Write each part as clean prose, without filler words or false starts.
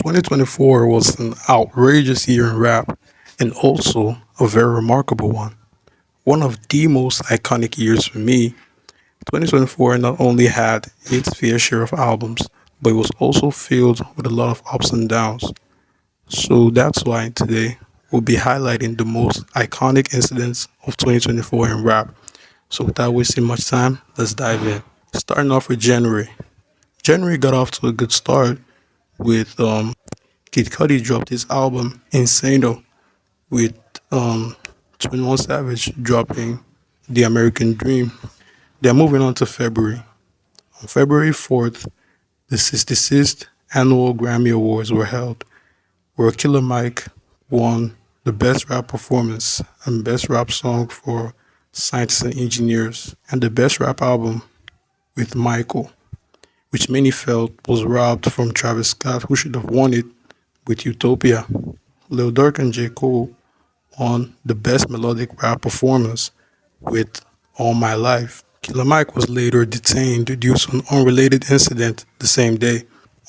2024 was an outrageous year in rap and also a very remarkable one. One of the most iconic years for me. 2024 not only had its fair share of albums, but it was also filled with a lot of ups and downs. So that's why today we'll be highlighting the most iconic incidents of 2024 in rap. So without wasting much time, let's dive in. Starting off with January. January got off to a good start with Kid Cudi dropped his album Insano with um 21 Savage dropping The American Dream. Then moving on to February. On February 4th, the 66th annual Grammy Awards were held, where Killer Mike won the Best Rap Performance and Best Rap Song for Scientists and Engineers, and the Best Rap Album with Michael, which many felt was robbed from Travis Scott, who should have won it with Utopia. Lil Durk and J. Cole won the Best Melodic Rap Performance with All My Life. Killer Mike was later detained due to an unrelated incident the same day.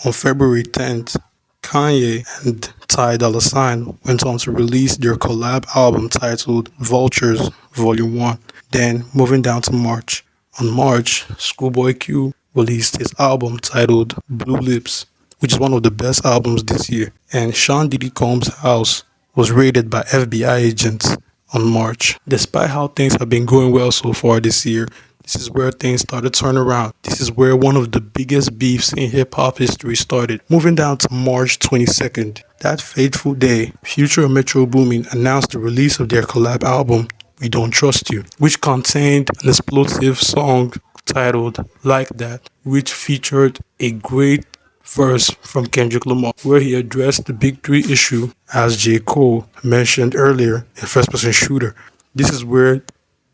On February 10th, Kanye and Ty Dolla $ign went on to release their collab album titled Vultures Volume 1. Then, moving down to March. On March, Schoolboy Q released his album titled Blue Lips, which is one of the best albums this year. And Sean Diddy Combs' house was raided by FBI agents on March. Despite how things have been going well so far this year, this is where things started to turn around. This is where one of the biggest beefs in hip hop history started. Moving down to March 22nd, that fateful day, Future and Metro Boomin announced the release of their collab album, We Don't Trust You, which contained an explosive song titled Like That, which featured a great verse from Kendrick Lamar, where he addressed the Big Three issue, as J. Cole mentioned earlier in First Person Shooter. This is where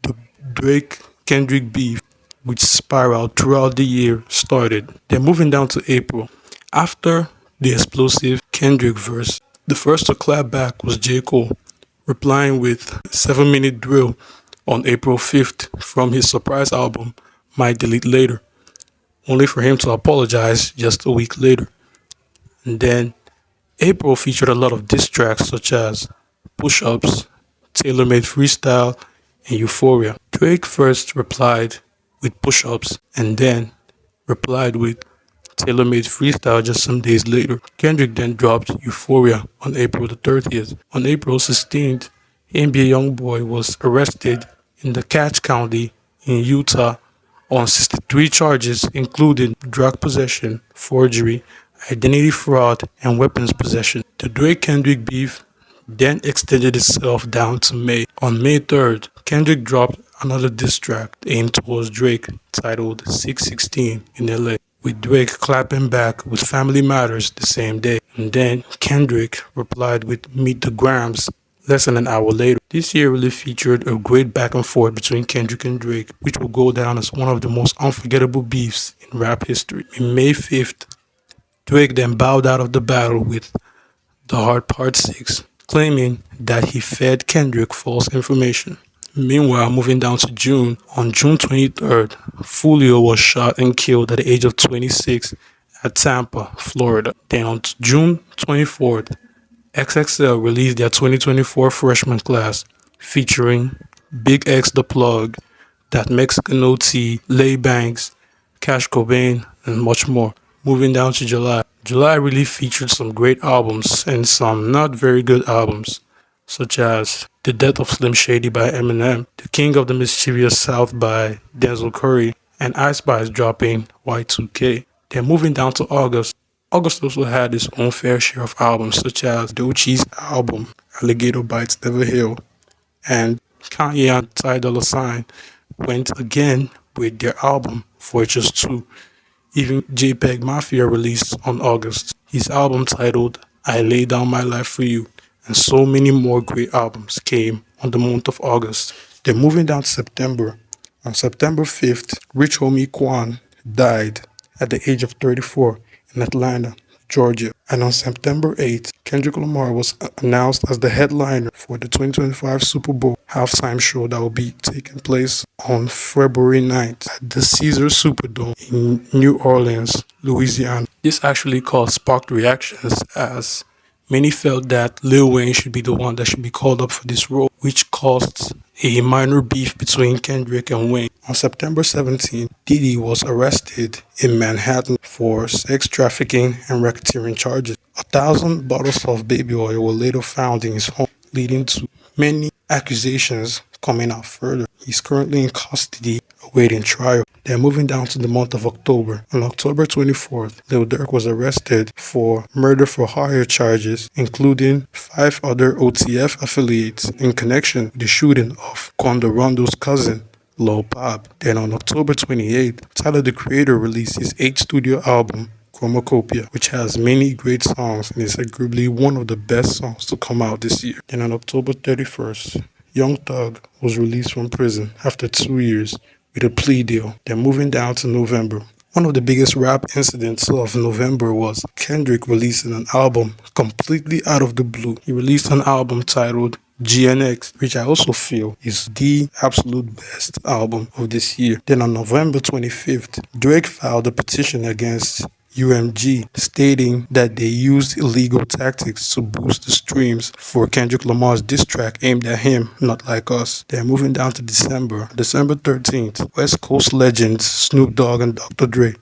the Drake Kendrick beef, which spiraled throughout the year, started. Then moving down to April. After the explosive Kendrick verse, the first to clap back was J. Cole, replying with 7-minute drill on April 5th from his surprise album, Might Delete Later, only for him to apologize just a week later. And then April featured a lot of diss tracks such as Push Ups, Tailor Made Freestyle, and Euphoria. Drake first replied with Push Ups and then replied with Tailor Made Freestyle just some days later. Kendrick then dropped Euphoria on April the 30th. On April 16th, NBA Youngboy was arrested in the Cache County in Utah on 63 charges, including drug possession, forgery, identity fraud, and weapons possession. The Drake-Kendrick beef then extended itself down to May. On May 3rd, Kendrick dropped another diss track aimed towards Drake titled 616 in LA, with Drake clapping back with Family Matters the same day. And then Kendrick replied with Meet the Grams less than an hour later. This year really featured a great back and forth between Kendrick and Drake, which will go down as one of the most unforgettable beefs in rap history. On May 5th, Drake then bowed out of the battle with The Hard Part 6, claiming that he fed Kendrick false information. Meanwhile, moving down to June, on June 23rd, Fulio was shot and killed at the age of 26 at Tampa, Florida. Then on June 24th, XXL released their 2024 freshman class, featuring Big X The Plug, That Mexican OT, Lay Banks, Cash Cobain, and much more. Moving down to July. July really featured some great albums and some not very good albums, such as The Death of Slim Shady by Eminem, The King of the Mischievous South by Denzel Curry, and Ice Spice dropping Y2K. Then moving down to August. August also had its own fair share of albums, such as Doechie's album, Alligator Bites Never Heal, and Kanye and Ty Dolla $ign went again with their album Fortress 2. Even JPEG Mafia released on August his album titled I Lay Down My Life For You, and so many more great albums came on the month of August. Then moving down to September. On September 5th, Rich Homie Quan died at the age of 34 in Atlanta, Georgia. And on September 8th, Kendrick Lamar was announced as the headliner for the 2025 Super Bowl halftime show that will be taking place on February 9th at the Caesars Superdome in New Orleans, Louisiana. This actually sparked reactions as many felt that Lil Wayne should be the one that should be called up for this role, which caused a minor beef between Kendrick and Wayne. On September 17, Diddy was arrested in Manhattan for sex trafficking and racketeering charges. 1,000 bottles of baby oil were later found in his home, leading to many accusations coming out further. He's currently in custody awaiting trial. Then moving down to the month of October. On October 24th, Lil Durk was arrested for murder for hire charges, including 5 other OTF affiliates in connection with the shooting of Quando Rondo's cousin, Lil Pop. Then on October 28th, Tyler the Creator released his 8th studio album, Chromacopia, which has many great songs and is arguably one of the best songs to come out this year. Then on October 31st, Young Thug was released from prison after 2 years with a plea deal. Then moving down to November. One of the biggest rap incidents of November was Kendrick releasing an album completely out of the blue. He released an album titled GNX, which I also feel is the absolute best album of this year. Then on November 25th, Drake filed a petition against UMG, stating that they used illegal tactics to boost the streams for Kendrick Lamar's diss track aimed at him, not like us. Then moving down to December 13th, West Coast legends Snoop Dogg and Dr. Dre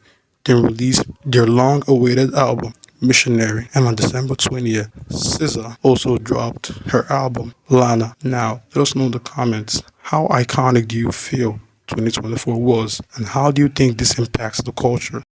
then released their long-awaited album, Missionary. And on December 20th, SZA also dropped her album, Lana. Now, let us know in the comments, how iconic do you feel 2024 was, and how do you think this impacts the culture?